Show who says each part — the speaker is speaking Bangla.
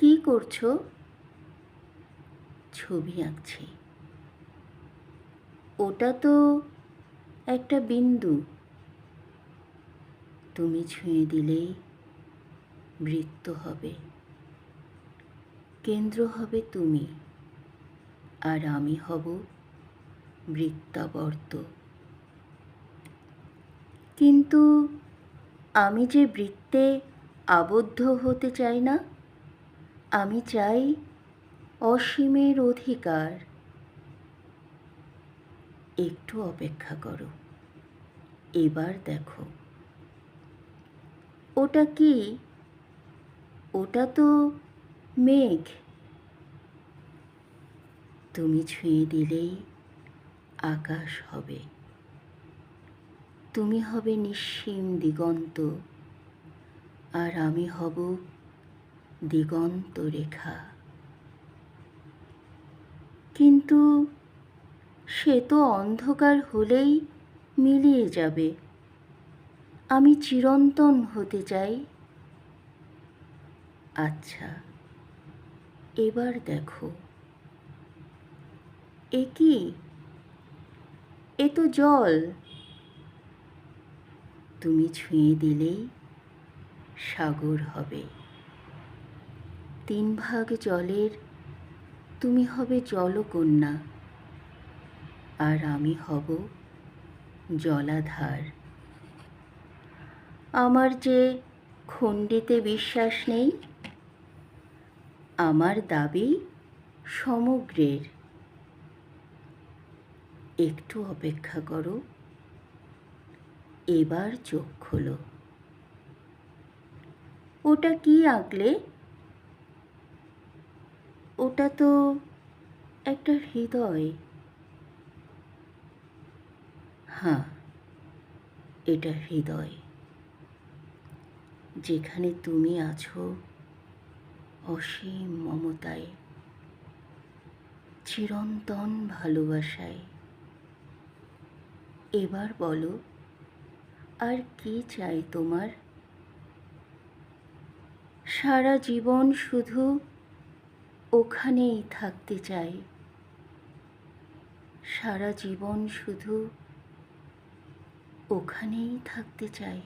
Speaker 1: কি করছো? ছবি আঁকছি। ওটা তো একটা বিন্দু। তুমি ছুঁয়ে দিলেই বৃত্ত হবে। কেন্দ্র হবে তুমি, আর আমি হব বৃত্তাবর্ত। কিন্তু আমি যে বৃত্তে আবদ্ধ হতে চাই না। আমি চাই অসীমের অধিকার। একটু অপেক্ষা করো, এবার দেখো। ওটা কি? ওটা তো মেঘ। তুমি ছুঁয়ে দিলেই আকাশ হবে। তুমি হবে নিঃসীম দিগন্ত, আর আমি হব দিগন্ত রেখা। কিন্তু সে তো অন্ধকার হলেই মিলিয়ে যাবে। আমি চিরন্তন হতে চাই। আচ্ছা, এবার দেখো। এ কি? এ তো জল। তুমি ছুঁয়ে দিলেই সাগর হবে। 3 ভাগ জলের তুমি হবে জলকন্যা, আর আমি হব জলাধার। আমার যে খণ্ডিতে বিশ্বাস নেই। আমার দাবি সমগ্রের। একটু অপেক্ষা করো, এবার চোখ খোলো। ওটা কি আঁকলে? ওটা তো একটা হৃদয়। হ্যাঁ, এটা হৃদয়, যেখানে তুমি আছো অসীম মমতায়, চিরন্তন ভালোবাসায়। এবার বলো, আর কি চাই তোমার? সারা জীবন শুধু ওখানেই থাকতে চাই। সারা জীবন শুধু ওখানেই থাকতে চাই।